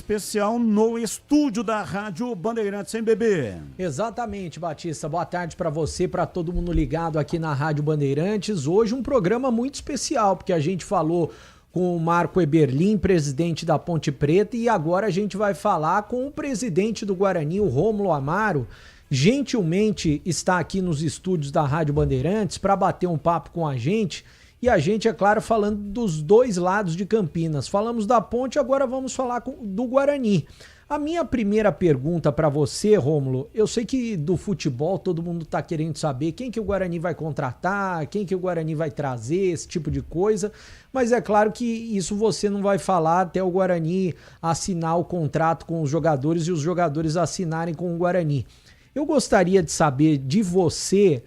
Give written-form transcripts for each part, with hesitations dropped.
especial no estúdio da Rádio Bandeirantes, hein, bebê? Exatamente, Batista. Boa tarde para você, para todo mundo ligado aqui na Rádio Bandeirantes. Hoje um programa muito especial, porque a gente falou com o Marco Eberlin, presidente da Ponte Preta, e agora a gente vai falar com o presidente do Guarani, o Rômulo Amaro. Gentilmente está aqui nos estúdios da Rádio Bandeirantes para bater um papo com a gente. E a gente, é claro, falando dos dois lados de Campinas. Falamos da Ponte, agora vamos falar do Guarani. A minha primeira pergunta para você, Rômulo, eu sei que do futebol todo mundo está querendo saber quem que o Guarani vai contratar, quem que o Guarani vai trazer, esse tipo de coisa, mas é claro que isso você não vai falar até o Guarani assinar o contrato com os jogadores e os jogadores assinarem com o Guarani. Eu gostaria de saber de você,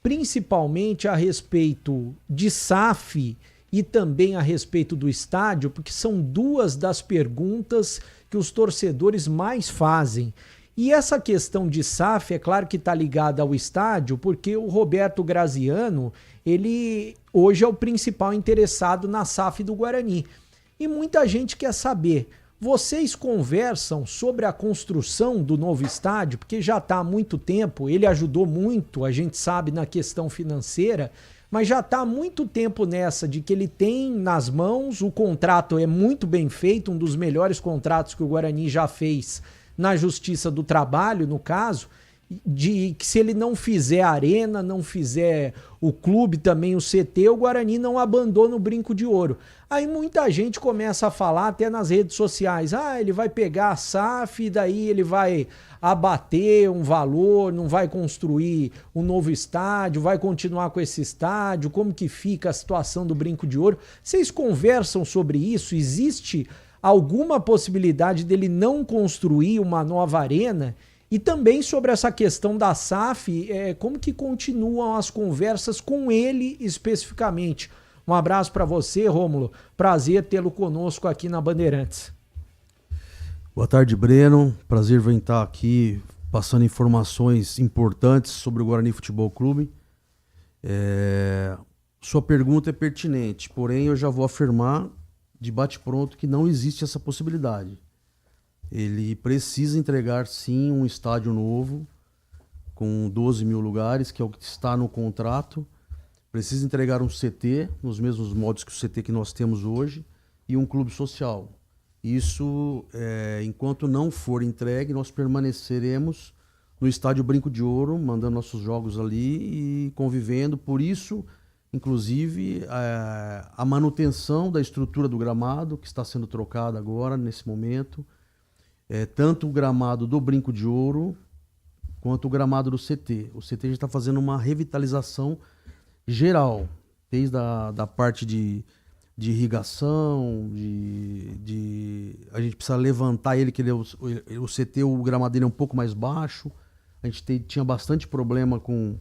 principalmente a respeito de SAF e também a respeito do estádio, porque são duas das perguntas que os torcedores mais fazem. E essa questão de SAF, é claro que está ligada ao estádio, porque o Roberto Graziano, ele hoje é o principal interessado na SAF do Guarani. E muita gente quer saber, vocês conversam sobre a construção do novo estádio, porque já está há muito tempo, ele ajudou muito, a gente sabe, na questão financeira, mas já está há muito tempo nessa de que ele tem nas mãos, o contrato é muito bem feito, um dos melhores contratos que o Guarani já fez na Justiça do Trabalho, no caso, de que se ele não fizer a arena, não fizer o clube também, o CT, o Guarani não abandona o Brinco de Ouro. Aí muita gente começa a falar até nas redes sociais, ele vai pegar a SAF e daí ele vai abater um valor, não vai construir um novo estádio, vai continuar com esse estádio, como que fica a situação do Brinco de Ouro? Vocês conversam sobre isso? Existe alguma possibilidade dele não construir uma nova arena? E também sobre essa questão da SAF, como que continuam as conversas com ele especificamente? Um abraço para você, Rômulo. Prazer tê-lo conosco aqui na Bandeirantes. Boa tarde, Breno. Prazer em estar aqui passando informações importantes sobre o Guarani Futebol Clube. Sua pergunta é pertinente, porém eu já vou afirmar de bate-pronto que não existe essa possibilidade. Ele precisa entregar, sim, um estádio novo, com 12 mil lugares, que é o que está no contrato. Precisa entregar um CT, nos mesmos moldes que o CT que nós temos hoje, e um clube social. Isso, enquanto não for entregue, nós permaneceremos no estádio Brinco de Ouro, mandando nossos jogos ali e convivendo. Por isso, inclusive, a manutenção da estrutura do gramado, que está sendo trocada agora, nesse momento, tanto o gramado do Brinco de Ouro quanto o gramado do CT. O CT já está fazendo uma revitalização geral, desde a parte de irrigação, a gente precisa levantar ele, que o CT, o gramado dele é um pouco mais baixo. A gente tinha bastante problema com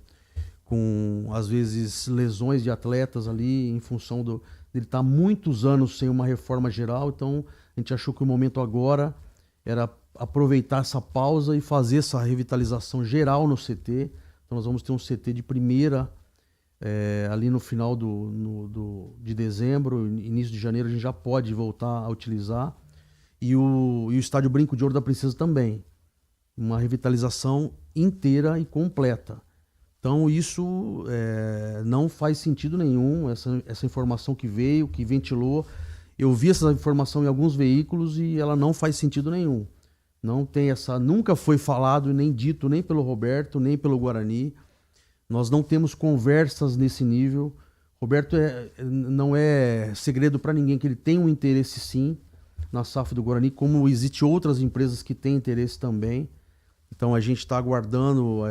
às vezes, lesões de atletas ali, em função dele estar muitos anos sem uma reforma geral. Então, a gente achou que o momento agora era aproveitar essa pausa e fazer essa revitalização geral no CT. Então nós vamos ter um CT de primeira ali no final de dezembro, início de janeiro a gente já pode voltar a utilizar. E o estádio Brinco de Ouro da Princesa também. Uma revitalização inteira e completa. Então isso não faz sentido nenhum, essa informação que veio, que ventilou. Eu vi essa informação em alguns veículos e ela não faz sentido nenhum. Não tem nunca foi falado nem dito nem pelo Roberto, nem pelo Guarani. Nós não temos conversas nesse nível. Roberto não é segredo para ninguém que ele tem um interesse sim na SAF do Guarani, como existem outras empresas que têm interesse também. Então a gente está aguardando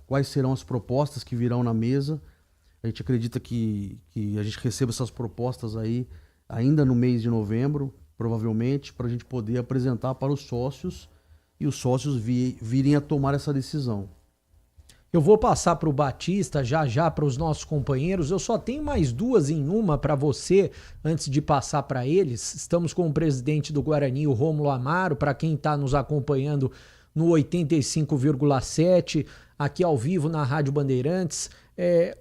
quais serão as propostas que virão na mesa. A gente acredita que a gente receba essas propostas aí ainda no mês de novembro, provavelmente, para a gente poder apresentar para os sócios e os sócios virem a tomar essa decisão. Eu vou passar para o Batista já para os nossos companheiros. Eu só tenho mais duas em uma para você antes de passar para eles. Estamos com o presidente do Guarani, o Rômulo Amaro, para quem está nos acompanhando no 85,7, aqui ao vivo na Rádio Bandeirantes.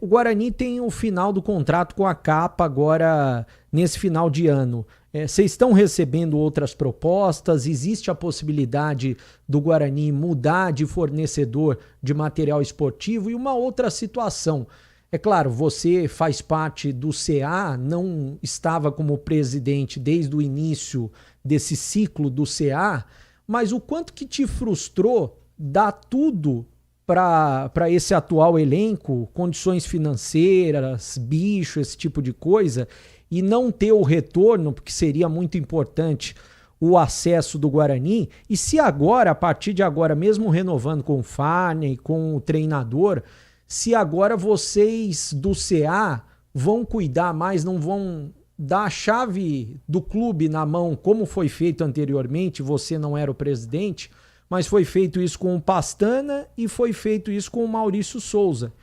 O Guarani tem o final do contrato com a Capa agora, nesse final de ano. Vocês estão recebendo outras propostas? Existe a possibilidade do Guarani mudar de fornecedor de material esportivo? E uma outra situação. É claro, você faz parte do CA, não estava como presidente desde o início desse ciclo do CA, mas o quanto que te frustrou dar tudo para esse atual elenco, condições financeiras, bicho, esse tipo de coisa, e não ter o retorno, porque seria muito importante o acesso do Guarani, e se agora, a partir de agora, mesmo renovando com o Farney, com o treinador, se agora vocês do CA vão cuidar mais, não vão dar a chave do clube na mão, como foi feito anteriormente, você não era o presidente, mas foi feito isso com o Pastana e foi feito isso com o Maurício Souza.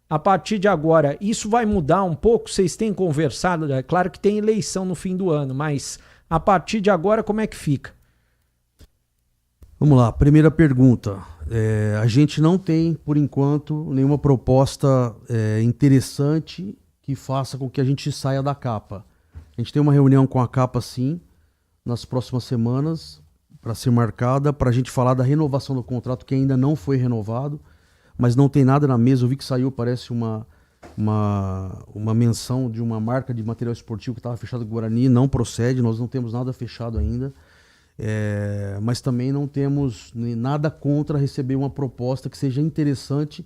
A partir de agora, isso vai mudar um pouco? Vocês têm conversado? É claro que tem eleição no fim do ano, mas a partir de agora, como é que fica? Vamos lá, primeira pergunta. A gente não tem, por enquanto, nenhuma proposta interessante que faça com que a gente saia da Capa. A gente tem uma reunião com a Capa, sim, nas próximas semanas, para ser marcada, para a gente falar da renovação do contrato, que ainda não foi renovado, mas não tem nada na mesa. Eu vi que saiu, parece uma menção de uma marca de material esportivo que estava fechada com o Guarani. Não procede, nós não temos nada fechado ainda. Mas também não temos nada contra receber uma proposta que seja interessante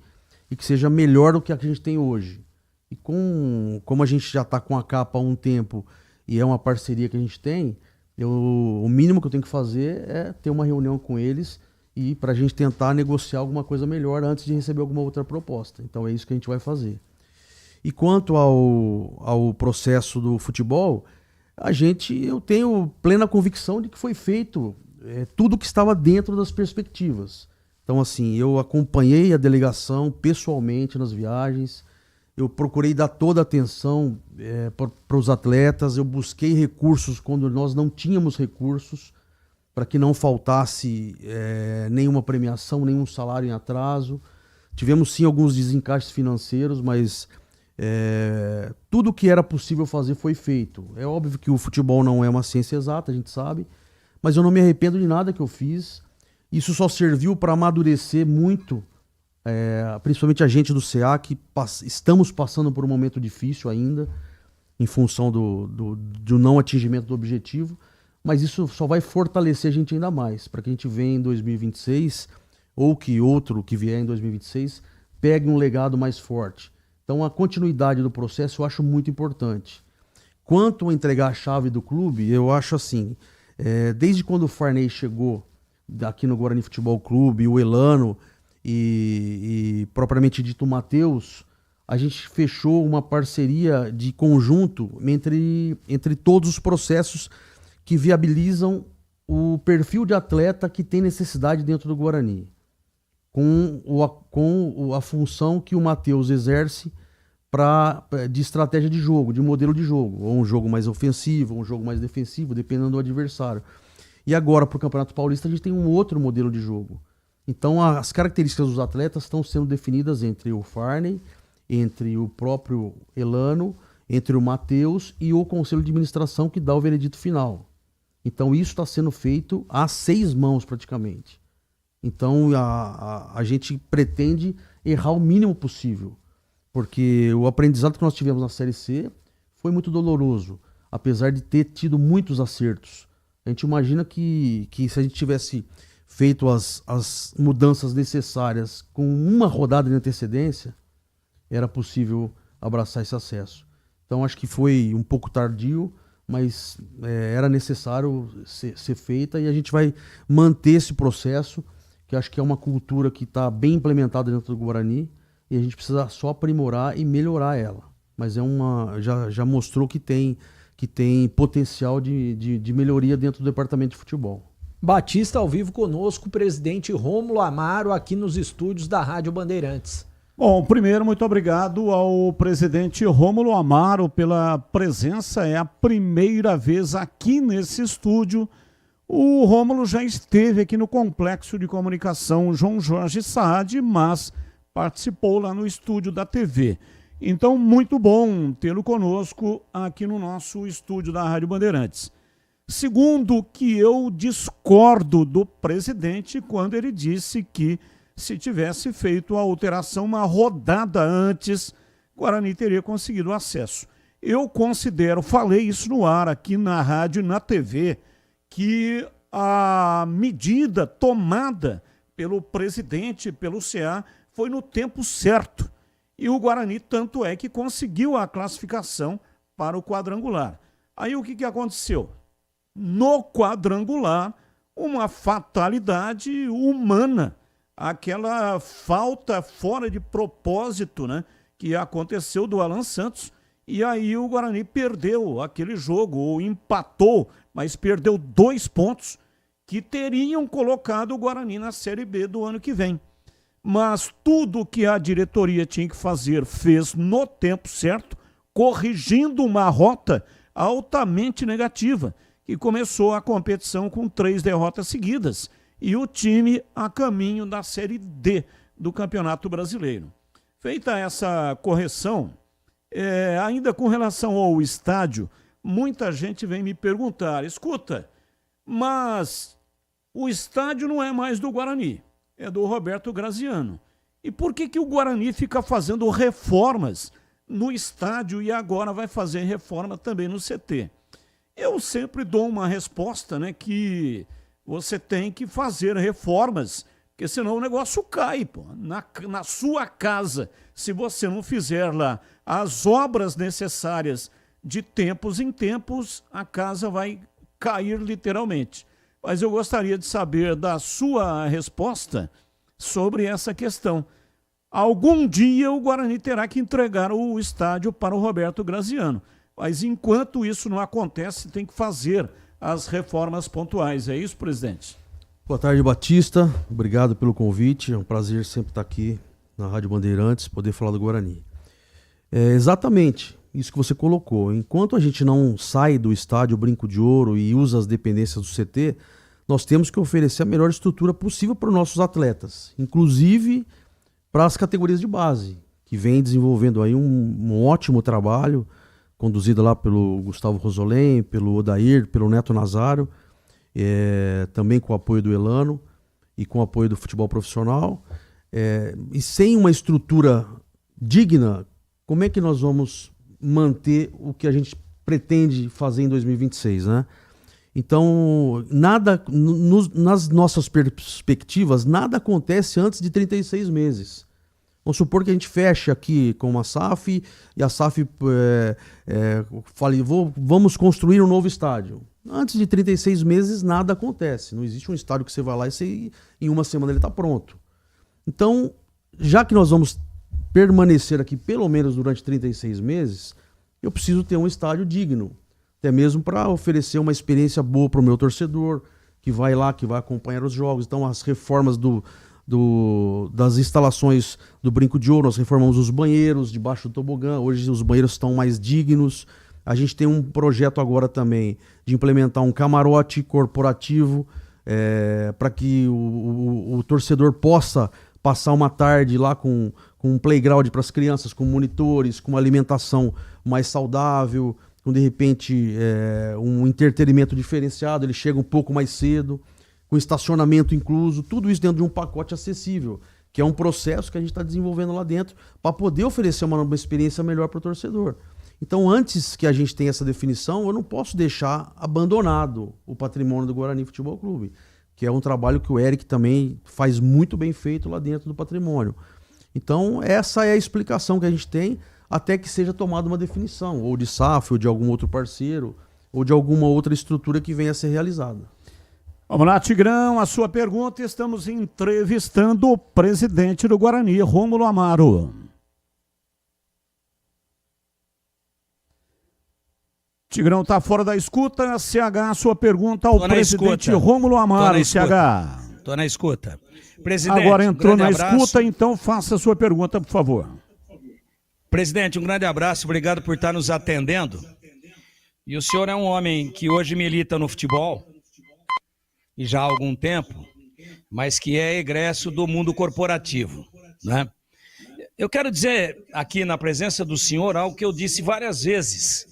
e que seja melhor do que a que a gente tem hoje. E como a gente já está com a Capa há um tempo e é uma parceria que a gente tem, o mínimo que eu tenho que fazer é ter uma reunião com eles e para a gente tentar negociar alguma coisa melhor antes de receber alguma outra proposta. Então é isso que a gente vai fazer. E quanto ao processo do futebol, eu tenho plena convicção de que foi feito tudo que estava dentro das perspectivas. Então, assim, eu acompanhei a delegação pessoalmente nas viagens, eu procurei dar toda a atenção para os atletas, eu busquei recursos quando nós não tínhamos recursos, para que não faltasse nenhuma premiação, nenhum salário em atraso. Tivemos sim alguns desencaixes financeiros, mas tudo que era possível fazer foi feito. É óbvio que o futebol não é uma ciência exata, a gente sabe, mas eu não me arrependo de nada que eu fiz. Isso só serviu para amadurecer muito, principalmente a gente do CA, que estamos passando por um momento difícil ainda, em função do não atingimento do objetivo, mas isso só vai fortalecer a gente ainda mais, para que a gente venha em 2026, ou que outro que vier em 2026, pegue um legado mais forte. Então a continuidade do processo eu acho muito importante. Quanto a entregar a chave do clube, eu acho assim, desde quando o Farney chegou aqui no Guarani Futebol Clube, o Elano e propriamente dito o Matheus, a gente fechou uma parceria de conjunto entre todos os processos que viabilizam o perfil de atleta que tem necessidade dentro do Guarani, com a função que o Matheus exerce de estratégia de jogo, de modelo de jogo, ou um jogo mais ofensivo, ou um jogo mais defensivo, dependendo do adversário. E agora, para o Campeonato Paulista, a gente tem um outro modelo de jogo. Então, as características dos atletas estão sendo definidas entre o Farney, entre o próprio Elano, entre o Matheus e o Conselho de Administração, que dá o veredito final. Então, isso está sendo feito a 6 mãos, praticamente. Então, a gente pretende errar o mínimo possível, porque o aprendizado que nós tivemos na Série C foi muito doloroso, apesar de ter tido muitos acertos. A gente imagina que se a gente tivesse feito as mudanças necessárias com uma rodada de antecedência, era possível abraçar esse acesso. Então acho que foi um pouco tardio, mas era necessário ser feita, e a gente vai manter esse processo, que acho que é uma cultura que está bem implementada dentro do Guarani, e a gente precisa só aprimorar e melhorar ela. Mas já mostrou que tem potencial de melhoria dentro do departamento de futebol. Batista ao vivo conosco, o presidente Rômulo Amaro, aqui nos estúdios da Rádio Bandeirantes. Bom, primeiro, muito obrigado ao presidente Rômulo Amaro pela presença. É a primeira vez aqui nesse estúdio. O Rômulo já esteve aqui no Complexo de Comunicação João Jorge Saad, mas participou lá no estúdio da TV. Então, muito bom tê-lo conosco aqui no nosso estúdio da Rádio Bandeirantes. Segundo, que eu discordo do presidente quando ele disse que se tivesse feito a alteração uma rodada antes, Guarani teria conseguido acesso. Eu considero, falei isso no ar aqui na rádio e na TV, que a medida tomada pelo presidente, pelo CA, foi no tempo certo. E o Guarani tanto é que conseguiu a classificação para o quadrangular. Aí o que aconteceu? No quadrangular, uma fatalidade humana, aquela falta fora de propósito, né, que aconteceu do Alan Santos, e aí o Guarani perdeu aquele jogo, ou empatou, mas perdeu 2 pontos que teriam colocado o Guarani na Série B do ano que vem. Mas tudo que a diretoria tinha que fazer fez no tempo certo, corrigindo uma rota altamente negativa, que começou a competição com 3 derrotas seguidas e o time a caminho da Série D do Campeonato Brasileiro. Feita essa correção, ainda com relação ao estádio, muita gente vem me perguntar, escuta, mas o estádio não é mais do Guarani, é do Roberto Graziano. E por que o Guarani fica fazendo reformas no estádio e agora vai fazer reforma também no CT? Eu sempre dou uma resposta, né, que você tem que fazer reformas, porque senão o negócio cai, pô. Na sua casa, se você não fizer lá as obras necessárias de tempos em tempos, a casa vai cair literalmente. Mas eu gostaria de saber da sua resposta sobre essa questão. Algum dia o Guarani terá que entregar o estádio para o Roberto Graziano. Mas enquanto isso não acontece, tem que fazer as reformas pontuais. É isso, presidente? Boa tarde, Batista. Obrigado pelo convite. É um prazer sempre estar aqui na Rádio Bandeirantes, poder falar do Guarani. Exatamente isso que você colocou. Enquanto a gente não sai do estádio Brinco de Ouro e usa as dependências do CT, nós temos que oferecer a melhor estrutura possível para os nossos atletas, inclusive para as categorias de base, que vem desenvolvendo aí um ótimo trabalho, conduzido lá pelo Gustavo Rosolém, pelo Odair, pelo Neto Nazário, também com o apoio do Elano e com o apoio do futebol profissional. E sem uma estrutura digna, como é que nós vamos manter o que a gente pretende fazer em 2026, né? Então, nas nossas perspectivas, nada acontece antes de 36 meses. Vamos supor que a gente feche aqui com uma SAF e a SAF fale, vamos construir um novo estádio. Antes de 36 meses, nada acontece. Não existe um estádio que você vai lá e em uma semana ele está pronto. Então, já que nós vamos permanecer aqui pelo menos durante 36 meses, eu preciso ter um estádio digno. Até mesmo para oferecer uma experiência boa para o meu torcedor, que vai lá, que vai acompanhar os jogos. Então, as reformas das instalações do Brinco de Ouro, nós reformamos os banheiros debaixo do tobogã. Hoje os banheiros estão mais dignos. A gente tem um projeto agora também de implementar um camarote corporativo para que o torcedor possa passar uma tarde lá com um playground para as crianças, com monitores, com uma alimentação mais saudável, com de repente um entretenimento diferenciado, ele chega um pouco mais cedo, com estacionamento incluso, tudo isso dentro de um pacote acessível, que é um processo que a gente está desenvolvendo lá dentro para poder oferecer uma experiência melhor para o torcedor. Então, antes que a gente tenha essa definição, eu não posso deixar abandonado o patrimônio do Guarani Futebol Clube, que é um trabalho que o Eric também faz muito bem feito lá dentro do patrimônio. Então, essa é a explicação que a gente tem, até que seja tomada uma definição, ou de SAF, ou de algum outro parceiro, ou de alguma outra estrutura que venha a ser realizada. Vamos lá, Tigrão, a sua pergunta. Estamos entrevistando o presidente do Guarani, Rômulo Amaro. Tigrão está fora da escuta. CH, a sua pergunta ao presidente Rômulo Amaro. CH. Estou na escuta. Presidente, agora entrou na escuta, então faça a sua pergunta, por favor. Presidente, um grande abraço, obrigado por estar nos atendendo. E o senhor é um homem que hoje milita no futebol, e já há algum tempo, mas que é egresso do mundo corporativo, né? Eu quero dizer aqui na presença do senhor algo que eu disse várias vezes,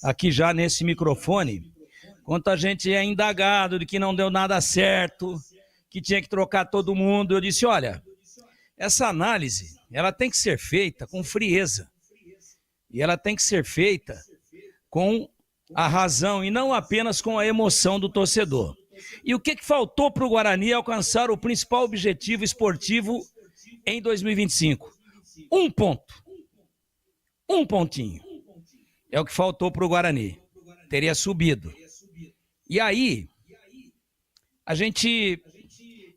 aqui já nesse microfone, quando a gente é indagado de que não deu nada certo, que tinha que trocar todo mundo, eu disse, olha, essa análise, ela tem que ser feita com frieza, e ela tem que ser feita com a razão e não apenas com a emoção do torcedor. E o que faltou para o Guarani alcançar o principal objetivo esportivo em 2025? Um ponto. Um pontinho. É o que faltou para o Guarani. Teria subido. E aí, a gente,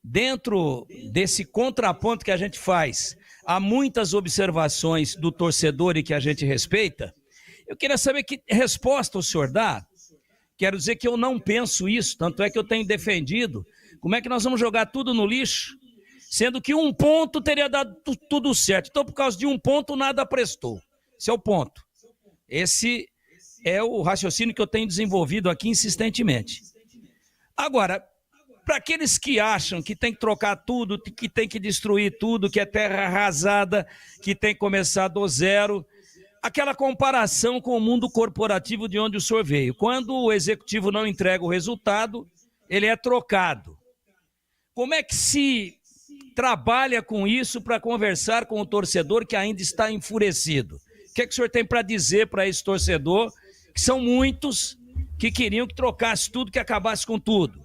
dentro desse contraponto que a gente faz, há muitas observações do torcedor e que a gente respeita. Eu queria saber que resposta o senhor dá. Quero dizer que eu não penso isso, tanto é que eu tenho defendido. Como é que nós vamos jogar tudo no lixo? Sendo que um ponto teria dado tudo certo. Então, por causa de um ponto, nada prestou. Esse é o ponto. Esse é o raciocínio que eu tenho desenvolvido aqui insistentemente. Agora, para aqueles que acham que tem que trocar tudo, que tem que destruir tudo, que é terra arrasada, que tem que começar do zero, aquela comparação com o mundo corporativo de onde o senhor veio. Quando o executivo não entrega o resultado, ele é trocado. Como é que se trabalha com isso para conversar com o torcedor que ainda está enfurecido? O que é que o senhor tem para dizer para esse torcedor, que são muitos que queriam que trocasse tudo, que acabasse com tudo,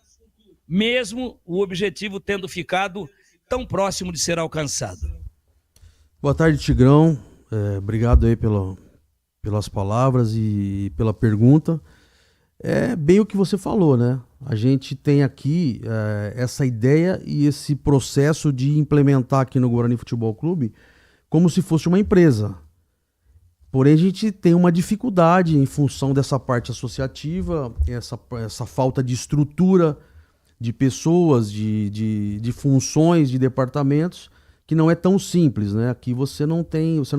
mesmo o objetivo tendo ficado tão próximo de ser alcançado? Boa tarde, Tigrão. Obrigado aí pelas palavras e pela pergunta. É bem o que você falou, né? A gente tem aqui essa ideia e esse processo de implementar aqui no Guarani Futebol Clube como se fosse uma empresa. Porém, a gente tem uma dificuldade em função dessa parte associativa, essa falta de estrutura de pessoas, de funções, de departamentos, que não é tão simples, né? Aqui você não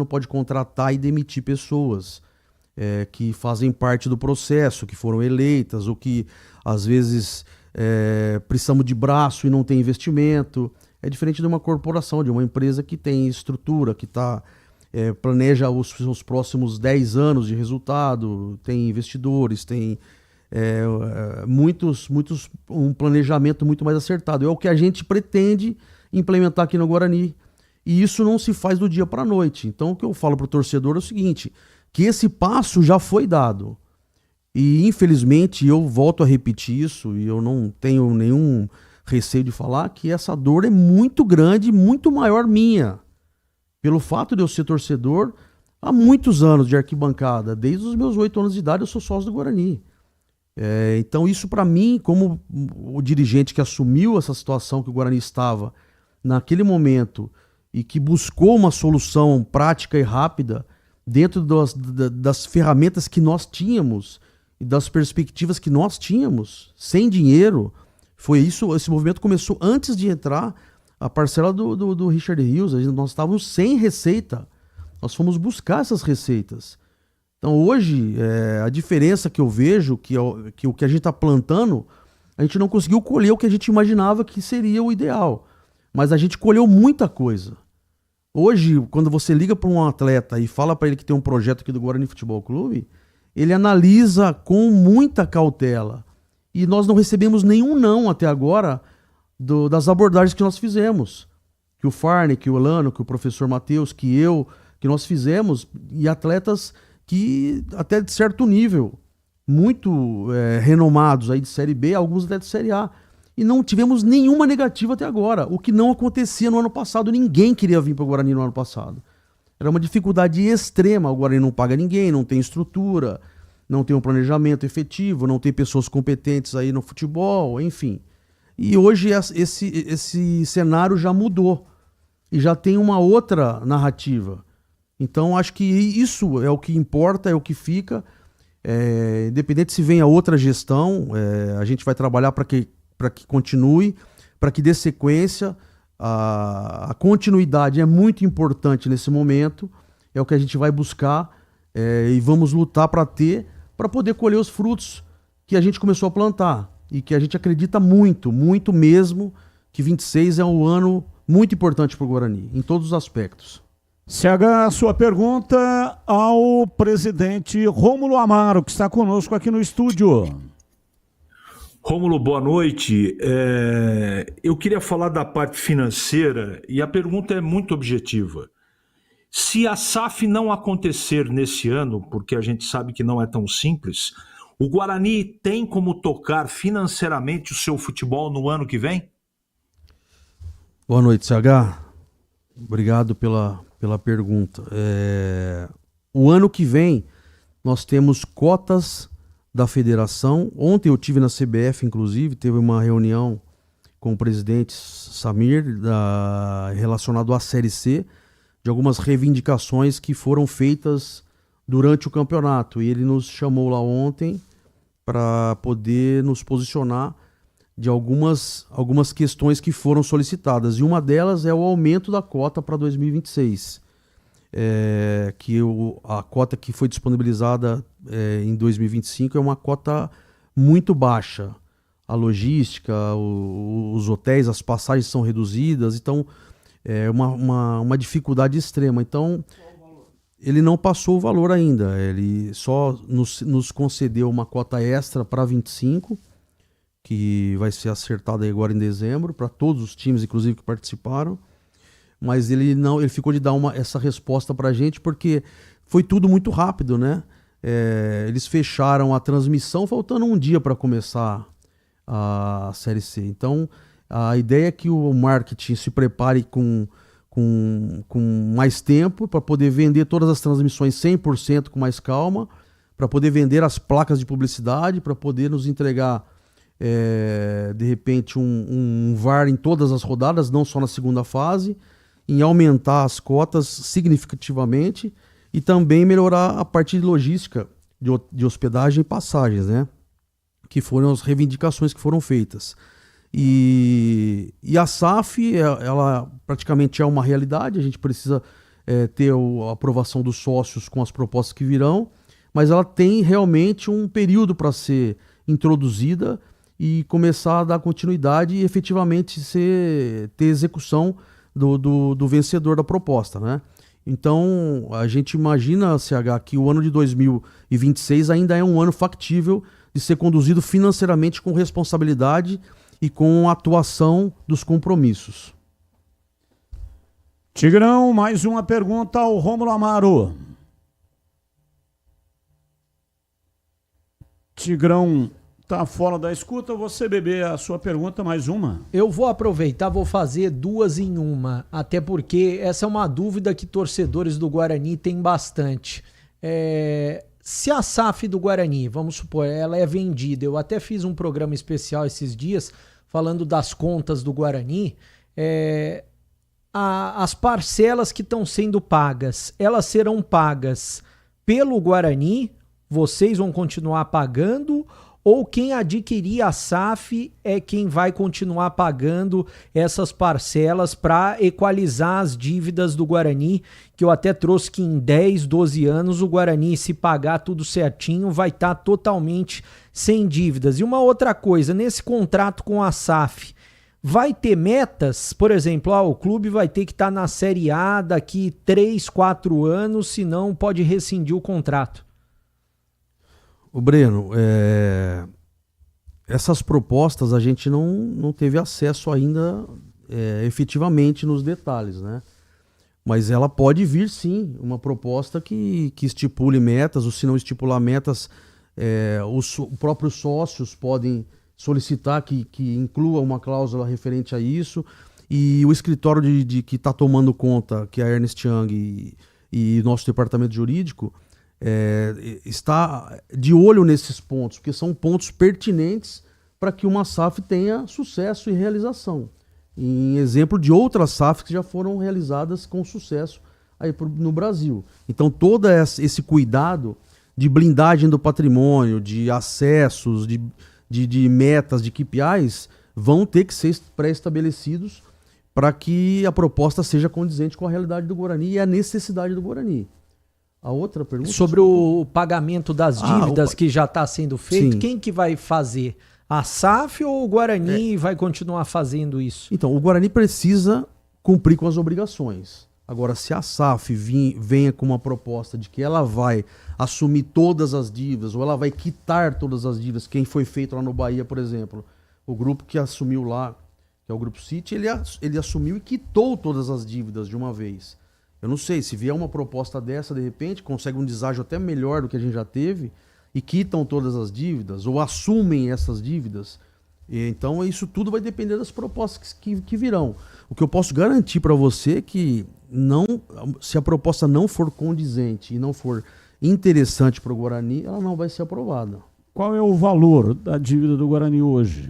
pode contratar e demitir pessoas que fazem parte do processo, que foram eleitas, ou que às vezes precisamos de braço e não tem investimento. É diferente de uma corporação, de uma empresa que tem estrutura, que planeja os próximos 10 anos de resultado, tem investidores, tem um planejamento muito mais acertado. É o que a gente pretende implementar aqui no Guarani. E isso não se faz do dia para a noite. Então o que eu falo para o torcedor é o seguinte, que esse passo já foi dado. E infelizmente eu volto a repetir isso, e eu não tenho nenhum receio de falar, que essa dor é muito grande, muito maior minha. Pelo fato de eu ser torcedor há muitos anos de arquibancada, desde os meus 8 anos de idade eu sou sócio do Guarani. Então isso para mim, como o dirigente que assumiu essa situação que o Guarani estava naquele momento e que buscou uma solução prática e rápida dentro das ferramentas que nós tínhamos e das perspectivas que nós tínhamos, sem dinheiro, foi isso. Esse movimento começou antes de entrar a parcela do Richard Rios. Nós estávamos sem receita, nós fomos buscar essas receitas. Então hoje, a diferença que eu vejo, que o que a gente está plantando, a gente não conseguiu colher o que a gente imaginava que seria o ideal. Mas a gente colheu muita coisa. Hoje, quando você liga para um atleta e fala para ele que tem um projeto aqui do Guarani Futebol Clube, ele analisa com muita cautela. E nós não recebemos nenhum não até agora das abordagens que nós fizemos. Que o Farney, que o Elano, que o professor Matheus, que nós fizemos, e atletas que até de certo nível, muito renomados aí de Série B, alguns até de Série A. E não tivemos nenhuma negativa até agora, o que não acontecia no ano passado. Ninguém queria vir para o Guarani no ano passado. Era uma dificuldade extrema. O Guarani não paga ninguém, não tem estrutura, não tem um planejamento efetivo, não tem pessoas competentes aí no futebol, enfim. E hoje esse cenário já mudou e já tem uma outra narrativa. Então acho que isso é o que importa, é o que fica. Independente se venha outra gestão, a gente vai trabalhar para que continue, para que dê sequência. A continuidade é muito importante nesse momento, é o que a gente vai buscar e vamos lutar para poder colher os frutos que a gente começou a plantar e que a gente acredita muito, muito mesmo, que 26 é um ano muito importante para o Guarani, em todos os aspectos. CH, sua pergunta ao presidente Rômulo Amaro, que está conosco aqui no estúdio. Rômulo, boa noite. Eu queria falar da parte financeira e a pergunta é muito objetiva. Se a SAF não acontecer nesse ano, porque a gente sabe que não é tão simples, o Guarani tem como tocar financeiramente o seu futebol no ano que vem? Boa noite, CH. Obrigado pela pergunta. O ano que vem nós temos cotas da federação. Ontem eu tive na CBF, inclusive, teve uma reunião com o presidente Samir relacionado à Série C, de algumas reivindicações que foram feitas durante o campeonato. E ele nos chamou lá ontem para poder nos posicionar de algumas questões que foram solicitadas. E uma delas é o aumento da cota para 2026. A cota que foi disponibilizada em 2025 é uma cota muito baixa. A logística, os hotéis, as passagens são reduzidas, então é uma dificuldade extrema. Então, ele não passou o valor ainda, ele só nos concedeu uma cota extra para 25, que vai ser acertada agora em dezembro, para todos os times, inclusive, que participaram. Mas ele ficou de dar essa resposta para a gente, porque foi tudo muito rápido, né? Eles fecharam a transmissão faltando um dia para começar a Série C. Então, a ideia é que o marketing se prepare com mais tempo para poder vender todas as transmissões 100% com mais calma, para poder vender as placas de publicidade, para poder nos entregar de repente um VAR em todas as rodadas, não só na segunda fase, em aumentar as cotas significativamente e também melhorar a parte de logística de hospedagem e passagens, né? Que foram as reivindicações que foram feitas. E a SAF, ela praticamente é uma realidade, a gente precisa ter a aprovação dos sócios com as propostas que virão, mas ela tem realmente um período para ser introduzida e começar a dar continuidade e efetivamente ter execução do vencedor da proposta, né? Então, a gente imagina, CH, que o ano de 2026 ainda é um ano factível de ser conduzido financeiramente com responsabilidade e com a atuação dos compromissos. Tigrão, mais uma pergunta ao Rômulo Amaro. Tigrão tá fora da escuta, você beber a sua pergunta, mais uma. Eu vou aproveitar, vou fazer duas em uma, até porque essa é uma dúvida que torcedores do Guarani têm bastante. Se a SAF do Guarani, vamos supor, ela é vendida, eu até fiz um programa especial esses dias falando das contas do Guarani, as parcelas que estão sendo pagas, elas serão pagas pelo Guarani, vocês vão continuar pagando, ou quem adquirir a SAF é quem vai continuar pagando essas parcelas para equalizar as dívidas do Guarani, que eu até trouxe que em 10, 12 anos o Guarani, se pagar tudo certinho, vai estar totalmente sem dívidas. E uma outra coisa, nesse contrato com a SAF, vai ter metas? Por exemplo, o clube vai ter que estar na Série A daqui 3, 4 anos, senão pode rescindir o contrato. O Breno, essas propostas a gente não teve acesso ainda efetivamente nos detalhes, né? Mas ela pode vir sim, uma proposta que estipule metas, ou se não estipular metas, os próprios sócios podem solicitar que inclua uma cláusula referente a isso, e o escritório que está tomando conta, que é a Ernst Young e nosso departamento jurídico, está de olho nesses pontos, porque são pontos pertinentes para que uma SAF tenha sucesso e realização. Em exemplo de outras SAFs que já foram realizadas com sucesso aí no Brasil. Então todo esse cuidado de blindagem do patrimônio, de acessos, de metas, de KPIs, vão ter que ser pré-estabelecidos para que a proposta seja condizente com a realidade do Guarani e a necessidade do Guarani. A outra pergunta? Sobre o pagamento das dívidas que já está sendo feito, Sim. Quem que vai fazer? A SAF ou o Guarani vai continuar fazendo isso? Então, o Guarani precisa cumprir com as obrigações. Agora, se a SAF venha com uma proposta de que ela vai assumir todas as dívidas, ou ela vai quitar todas as dívidas, quem foi feito lá no Bahia, por exemplo, o grupo que assumiu lá, que é o Grupo City, ele assumiu e quitou todas as dívidas de uma vez. Eu não sei, se vier uma proposta dessa, de repente, consegue um deságio até melhor do que a gente já teve, e quitam todas as dívidas, ou assumem essas dívidas. Então, isso tudo vai depender das propostas que virão. O que eu posso garantir para você é que se a proposta não for condizente e não for interessante para o Guarani, ela não vai ser aprovada. Qual é o valor da dívida do Guarani hoje?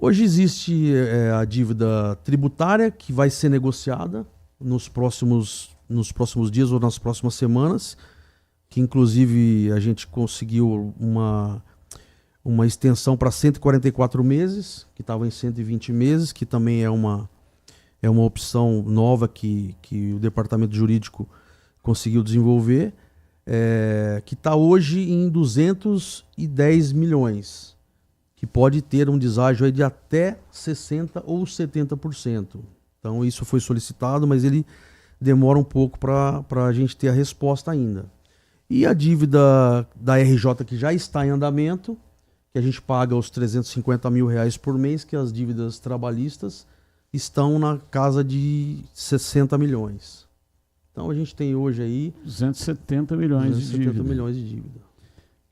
Hoje existe a dívida tributária que vai ser negociada nos próximos dias ou nas próximas semanas, que inclusive a gente conseguiu uma extensão para 144 meses, que estava em 120 meses, que também é uma opção nova que o departamento jurídico conseguiu desenvolver, que está hoje em 210 milhões, que pode ter um deságio aí de até 60% ou 70%. Então isso foi solicitado, mas ele demora um pouco para a gente ter a resposta ainda. E a dívida da RJ, que já está em andamento, que a gente paga os R$350 mil por mês, que as dívidas trabalhistas estão na casa de 60 milhões. Então a gente tem hoje aí 270 milhões de dívida. milhões de dívida.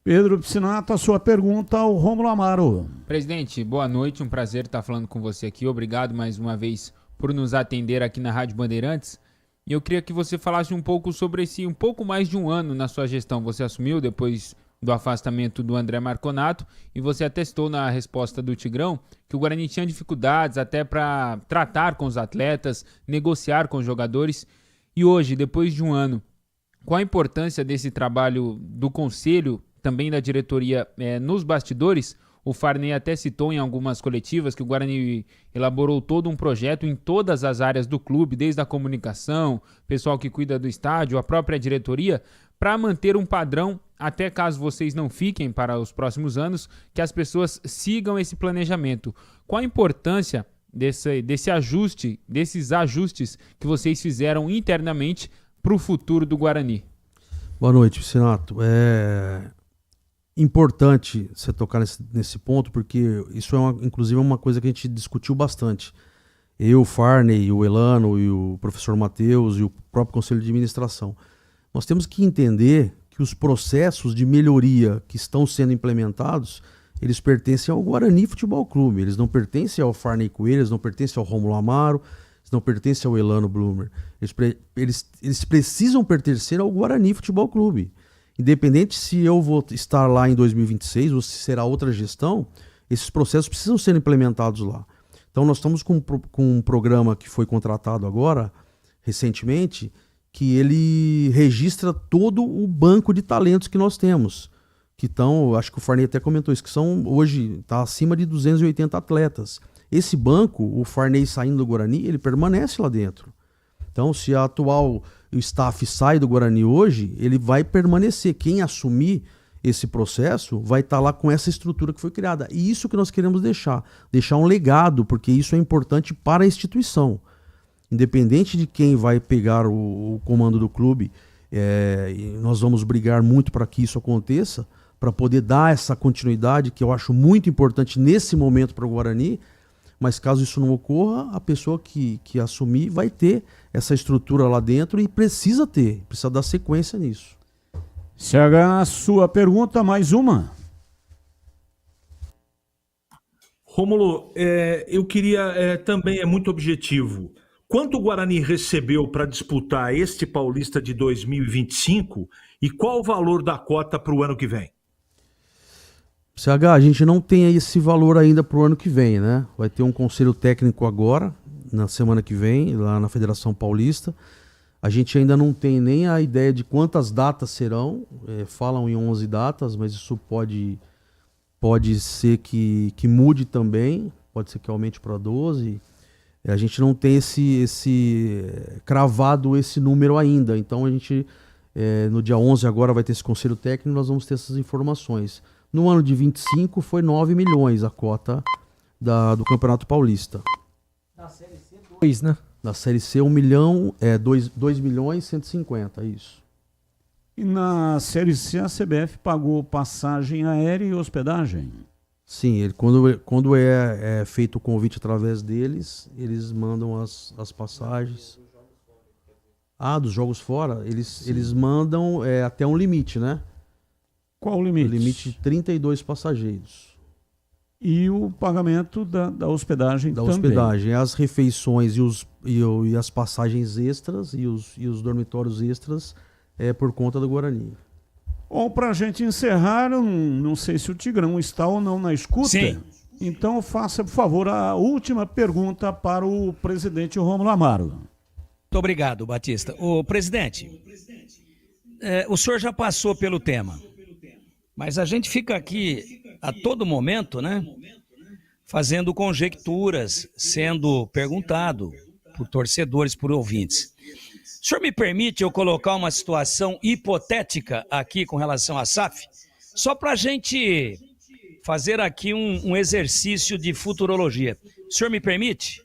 Pedro Piscinato, a sua pergunta ao Rômulo Amaro. Presidente, boa noite, um prazer estar falando com você aqui. Obrigado mais uma vez por nos atender aqui na Rádio Bandeirantes. E eu queria que você falasse um pouco sobre um pouco mais de um ano na sua gestão. Você assumiu depois do afastamento do André Marconato, e você atestou na resposta do Tigrão que o Guarani tinha dificuldades até para tratar com os atletas, negociar com os jogadores. E hoje, depois de um ano, qual a importância desse trabalho do Conselho, também da diretoria nos bastidores? O Farney até citou em algumas coletivas que o Guarani elaborou todo um projeto em todas as áreas do clube, desde a comunicação, pessoal que cuida do estádio, a própria diretoria, para manter um padrão, até caso vocês não fiquem para os próximos anos, que as pessoas sigam esse planejamento. Qual a importância desses ajustes que vocês fizeram internamente para o futuro do Guarani? Boa noite, Piscinato. É importante você tocar nesse ponto, porque isso inclusive é uma coisa que a gente discutiu bastante. Eu, o Farney, o Elano e o professor Matheus e o próprio Conselho de Administração. Nós temos que entender que os processos de melhoria que estão sendo implementados, eles pertencem ao Guarani Futebol Clube, eles não pertencem ao Farney Coelho, eles não pertencem ao Rômulo Amaro, eles não pertencem ao Elano Blumer. Eles precisam pertencer ao Guarani Futebol Clube. Independente se eu vou estar lá em 2026 ou se será outra gestão, esses processos precisam ser implementados lá. Então nós estamos com um programa que foi contratado agora, recentemente, que ele registra todo o banco de talentos que nós temos. Que estão, acho que o Farney até comentou isso, que são hoje, está acima de 280 atletas. Esse banco, o Farney saindo do Guarani, ele permanece lá dentro. Então, se a atual staff sai do Guarani hoje, ele vai permanecer. Quem assumir esse processo vai estar lá com essa estrutura que foi criada. E isso que nós queremos deixar um legado, porque isso é importante para a instituição. Independente de quem vai pegar o comando do clube, nós vamos brigar muito para que isso aconteça, para poder dar essa continuidade, que eu acho muito importante nesse momento para o Guarani, mas caso isso não ocorra, a pessoa que assumir vai ter essa estrutura lá dentro e precisa dar sequência nisso. CH, a sua pergunta, mais uma. Rômulo, eu queria também, é muito objetivo. Quanto o Guarani recebeu para disputar este Paulista de 2025 e qual o valor da cota para o ano que vem? CH, a gente não tem esse valor ainda para o ano que vem, né? Vai ter um conselho técnico agora, na semana que vem, lá na Federação Paulista. A gente ainda não tem nem a ideia de quantas datas serão. Falam em 11 datas, mas isso pode ser que mude também. Pode ser que aumente para 12. A gente não tem cravado esse número ainda. Então a gente, no dia 11 agora vai ter esse conselho técnico e nós vamos ter essas informações. No ano de 25 foi 9 milhões a cota do Campeonato Paulista. Da Série C2, né? Na Série C, 1 milhão, 2 milhões e 150, isso. E na Série C a CBF pagou passagem aérea e hospedagem? Sim, quando é feito o convite através deles, eles mandam as passagens. Dos jogos fora, eles mandam até um limite, né? Qual o limite? O limite de 32 passageiros. E o pagamento da hospedagem Da também. hospedagem, as refeições e as passagens extras e os dormitórios extras por conta do Guarani. Bom, para a gente encerrar, não sei se o Tigrão está ou não na escuta. Sim. Então faça, por favor, a última pergunta para o presidente Rômulo Amaro. Muito obrigado, Batista. Ô, presidente, o senhor já passou pelo tema, mas a gente fica aqui a todo momento, né, fazendo conjecturas, sendo perguntado por torcedores, por ouvintes. O senhor me permite eu colocar uma situação hipotética aqui com relação à SAF? Só para a gente fazer aqui um exercício de futurologia. O senhor me permite?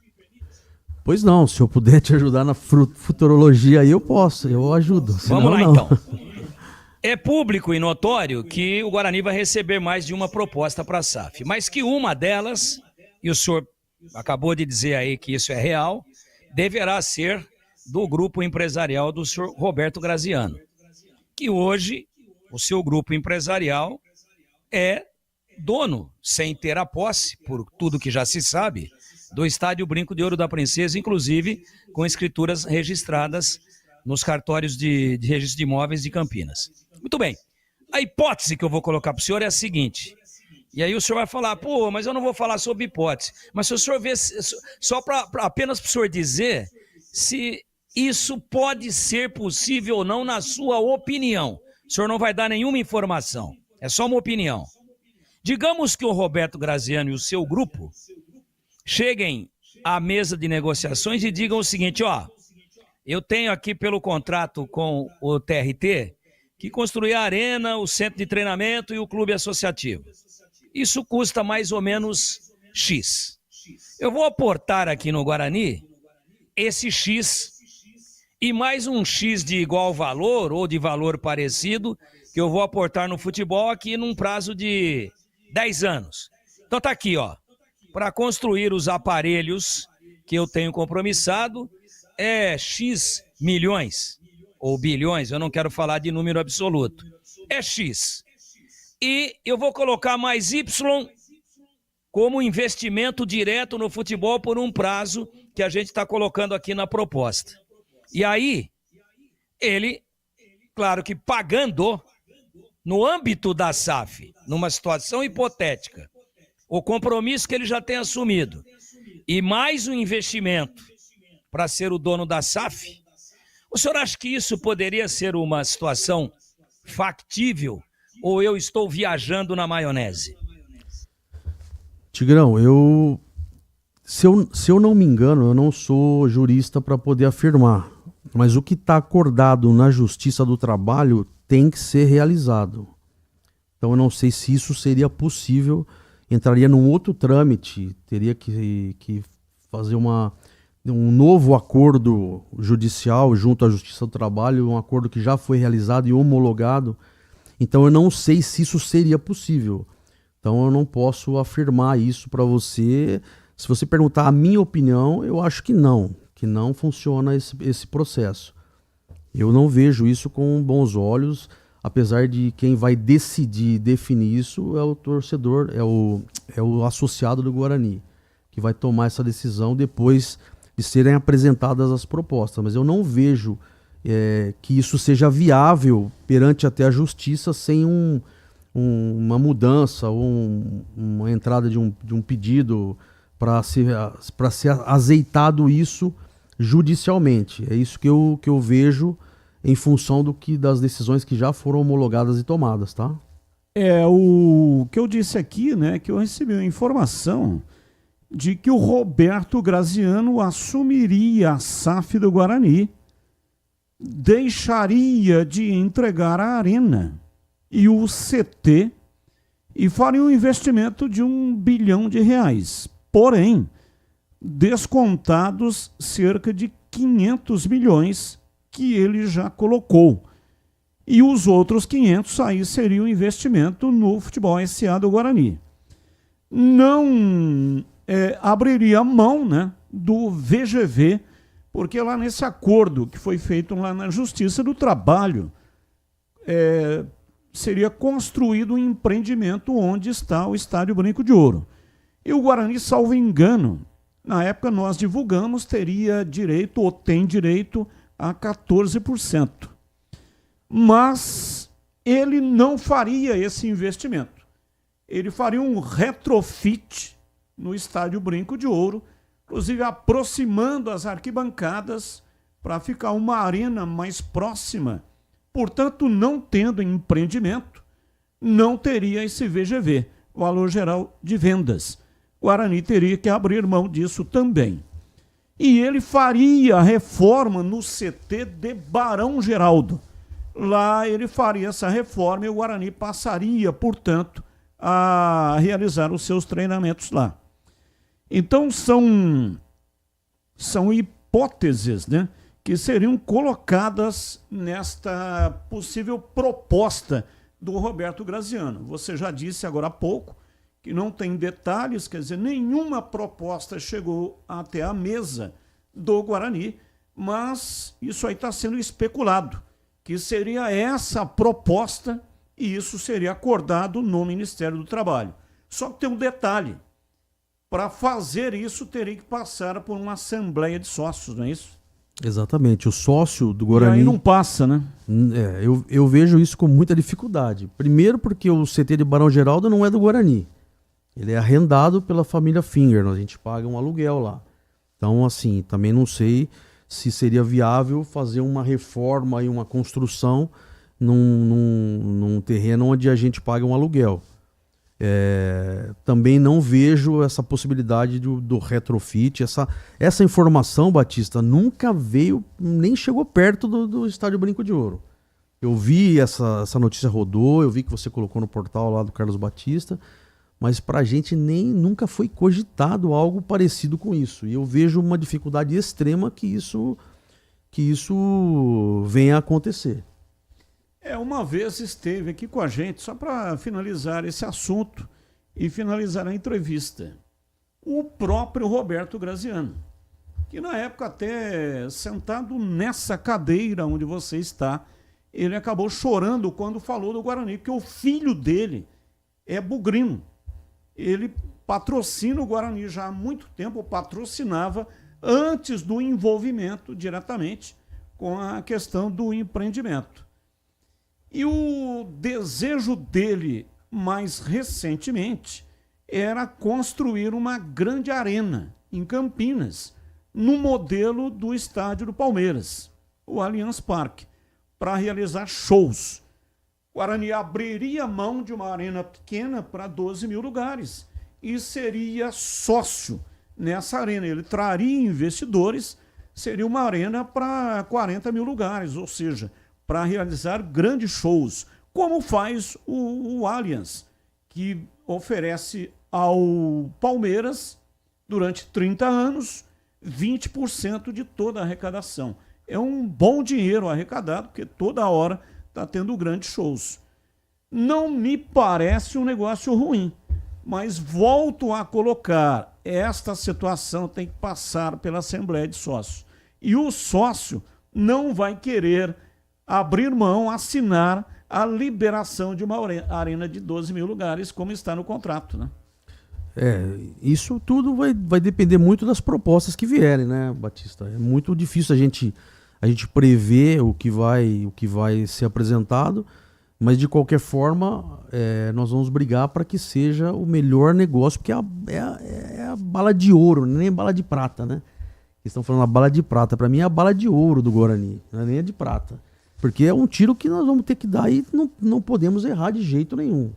Pois não, se eu puder te ajudar na futurologia aí, eu ajudo. Senão, Vamos lá, não. então. É público e notório que o Guarani vai receber mais de uma proposta para a SAF, mas que uma delas, e o senhor acabou de dizer aí que isso é real, deverá ser do grupo empresarial do senhor Roberto Graziano, que hoje o seu grupo empresarial é dono, sem ter a posse, por tudo que já se sabe, do Estádio Brinco de Ouro da Princesa, inclusive com escrituras registradas nos cartórios de registro de imóveis de Campinas. Muito bem. A hipótese que eu vou colocar para o senhor é a seguinte, e aí o senhor vai falar, pô, mas eu não vou falar sobre hipótese, mas se o senhor vê, só apenas para o senhor dizer se isso pode ser possível ou não na sua opinião. O senhor não vai dar nenhuma informação, é só uma opinião. Digamos que o Roberto Graziano e o seu grupo cheguem à mesa de negociações e digam o seguinte, eu tenho aqui pelo contrato com o TRT que construir a arena, o centro de treinamento e o clube associativo. Isso custa mais ou menos X. Eu vou aportar aqui no Guarani esse X e mais um X de igual valor ou de valor parecido que eu vou aportar no futebol aqui num prazo de 10 anos. Então tá aqui, para construir os aparelhos que eu tenho compromissado é X milhões ou bilhões, eu não quero falar de número absoluto, é X. E eu vou colocar mais Y como investimento direto no futebol por um prazo que a gente está colocando aqui na proposta. E aí, ele, claro que pagando no âmbito da SAF, numa situação hipotética, o compromisso que ele já tem assumido e mais um investimento para ser o dono da SAF, o senhor acha que isso poderia ser uma situação factível ou eu estou viajando na maionese? Tigrão, se eu não me engano, eu não sou jurista para poder afirmar, mas o que está acordado na Justiça do Trabalho tem que ser realizado. Então eu não sei se isso seria possível, entraria num outro trâmite, teria que fazer um novo acordo judicial junto à Justiça do Trabalho, um acordo que já foi realizado e homologado. Então eu não sei se isso seria possível. Então eu não posso afirmar isso para você. Se você perguntar a minha opinião, eu acho que não funciona esse processo. Eu não vejo isso com bons olhos, apesar de quem vai decidir, definir isso é o torcedor, é o associado do Guarani, que vai tomar essa decisão depois de serem apresentadas as propostas. Mas eu não vejo que isso seja viável perante até a justiça sem uma mudança ou uma entrada de um pedido para ser azeitado isso judicialmente. É isso que eu vejo em função das decisões que já foram homologadas e tomadas, tá? O que eu disse aqui, né, que eu recebi uma informação de que o Roberto Graziano assumiria a SAF do Guarani, deixaria de entregar a arena e o CT e faria um investimento de R$1 bilhão. Porém, descontados cerca de 500 milhões que ele já colocou. E os outros 500 aí seriam investimento no Futebol SA do Guarani. Não abriria mão, né, do VGV, porque lá nesse acordo que foi feito lá na Justiça do Trabalho, seria construído um empreendimento onde está o Estádio Brinco de Ouro. E o Guarani, salvo engano, na época nós divulgamos, teria direito, ou tem direito, a 14%. Mas ele não faria esse investimento. Ele faria um retrofit no Estádio Brinco de Ouro, inclusive aproximando as arquibancadas para ficar uma arena mais próxima. Portanto, não tendo empreendimento, não teria esse VGV, Valor Geral de Vendas. O Guarani teria que abrir mão disso também. E ele faria a reforma no CT de Barão Geraldo. Lá ele faria essa reforma e o Guarani passaria, portanto, a realizar os seus treinamentos lá. Então são hipóteses, né, que seriam colocadas nesta possível proposta do Roberto Graziano. Você já disse agora há pouco que não tem detalhes, quer dizer, nenhuma proposta chegou até a mesa do Guarani, mas isso aí está sendo especulado, que seria essa a proposta e isso seria acordado no Ministério do Trabalho. Só que tem um detalhe, para fazer isso teria que passar por uma assembleia de sócios, não é isso? Exatamente, o sócio do Guarani... E aí não passa, né? Eu vejo isso com muita dificuldade. Primeiro porque o CT de Barão Geraldo não é do Guarani. Ele é arrendado pela família Finger, a gente paga um aluguel lá. Então, assim, também não sei se seria viável fazer uma reforma e uma construção num terreno onde a gente paga um aluguel. Também não vejo essa possibilidade do retrofit. Essa informação, Batista, nunca veio, nem chegou perto do Estádio Brinco de Ouro. Eu vi essa notícia rodou, eu vi que você colocou no portal lá do Carlos Batista, mas para a gente nunca foi cogitado algo parecido com isso. E eu vejo uma dificuldade extrema que isso venha a acontecer. Uma vez esteve aqui com a gente, só para finalizar esse assunto e finalizar a entrevista, o próprio Roberto Graziano, que na época até sentado nessa cadeira onde você está, ele acabou chorando quando falou do Guarani, porque o filho dele é bugrino. Ele patrocina o Guarani já há muito tempo, patrocinava antes do envolvimento diretamente com a questão do empreendimento. E o desejo dele, mais recentemente, era construir uma grande arena em Campinas, no modelo do estádio do Palmeiras, o Allianz Parque, para realizar shows. O Guarani abriria mão de uma arena pequena para 12 mil lugares e seria sócio nessa arena. Ele traria investidores, seria uma arena para 40 mil lugares, ou seja, para realizar grandes shows, como faz o Allianz, que oferece ao Palmeiras, durante 30 anos, 20% de toda a arrecadação. É um bom dinheiro arrecadado, porque toda hora está tendo grandes shows. Não me parece um negócio ruim, mas volto a colocar, esta situação tem que passar pela Assembleia de Sócios. E o sócio não vai querer abrir mão, assinar a liberação de uma arena de 12 mil lugares, como está no contrato, né? Isso tudo vai depender muito das propostas que vierem, né, Batista? É muito difícil a gente prever o que vai ser apresentado, mas de qualquer forma nós vamos brigar para que seja o melhor negócio, porque é a bala de ouro, nem bala de prata, né? Eles estão falando a bala de prata, para mim é a bala de ouro do Guarani, não é nem a de prata. Porque é um tiro que nós vamos ter que dar e não podemos errar de jeito nenhum.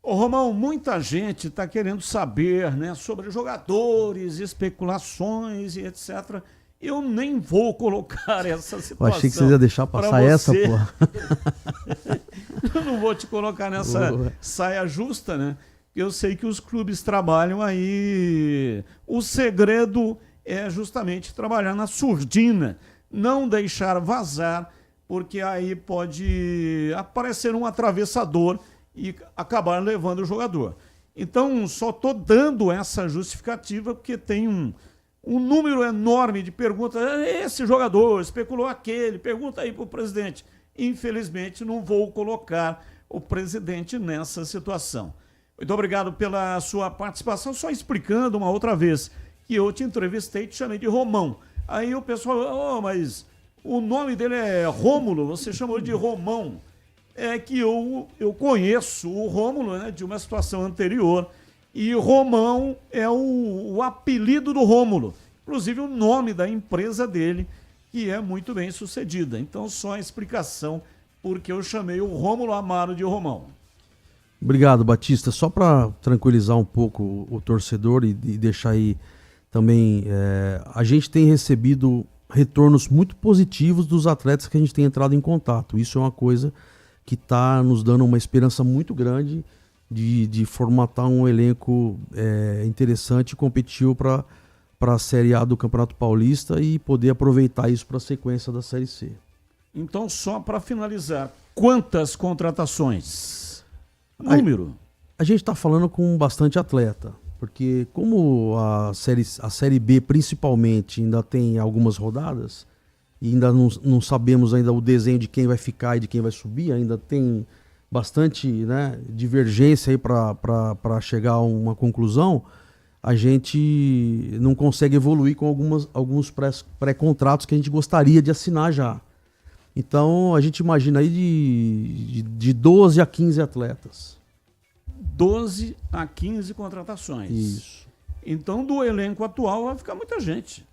Ô Romão, muita gente está querendo saber, né, sobre jogadores, especulações e etc. Eu nem vou colocar essa situação. Eu achei que você ia deixar passar essa, porra. Eu não vou te colocar nessa saia justa, né? Eu sei que os clubes trabalham aí. O segredo é justamente trabalhar na surdina, não deixar vazar, porque aí pode aparecer um atravessador e acabar levando o jogador. Então, só estou dando essa justificativa porque tem um número enorme de perguntas. Esse jogador especulou aquele, pergunta aí para o presidente. Infelizmente, não vou colocar o presidente nessa situação. Muito obrigado pela sua participação. Só explicando uma outra vez que eu te entrevistei e te chamei de Romão. Aí o pessoal, mas o nome dele é Rômulo, você chamou de Romão. É que eu conheço o Rômulo, né, de uma situação anterior, e Romão é o apelido do Rômulo, inclusive o nome da empresa dele, que é muito bem sucedida. Então, só a explicação porque eu chamei o Rômulo Amaro de Romão. Obrigado, Batista. Só para tranquilizar um pouco o torcedor e deixar aí também, a gente tem recebido retornos muito positivos dos atletas que a gente tem entrado em contato. Isso é uma coisa que está nos dando uma esperança muito grande de formatar um elenco interessante e competitivo para a Série A do Campeonato Paulista e poder aproveitar isso para a sequência da Série C. Então, só para finalizar, quantas contratações? Número? A gente está falando com bastante atleta, porque como a série B principalmente ainda tem algumas rodadas, e ainda não sabemos ainda o desenho de quem vai ficar e de quem vai subir, ainda tem bastante, né, divergência aí para chegar a uma conclusão, a gente não consegue evoluir com alguns pré-contratos que a gente gostaria de assinar já. Então a gente imagina aí de 12 a 15 atletas. 12 a 15 contratações. Isso. Então do elenco atual vai ficar muita gente.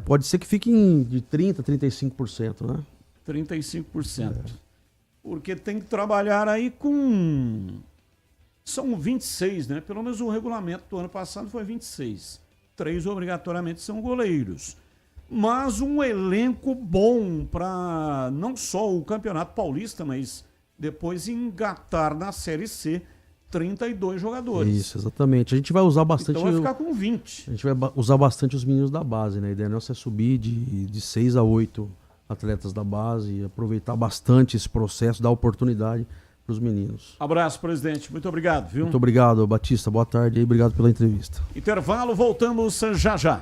Pode ser que fique de 30% a 35%, né? 35%. Porque tem que trabalhar aí com... São 26, né? Pelo menos o regulamento do ano passado foi 26. 3 obrigatoriamente são goleiros. Mas um elenco bom para não só o Campeonato Paulista, mas depois engatar na Série C 32 jogadores. Isso, exatamente. A gente vai usar bastante... Então vai ficar com 20. A gente vai usar bastante os meninos da base, né? A ideia nossa é subir de 6 a 8 atletas da base e aproveitar bastante esse processo, dar oportunidade para os meninos. Abraço, presidente. Muito obrigado, viu? Muito obrigado, Batista. Boa tarde e obrigado pela entrevista. Intervalo, voltamos já já.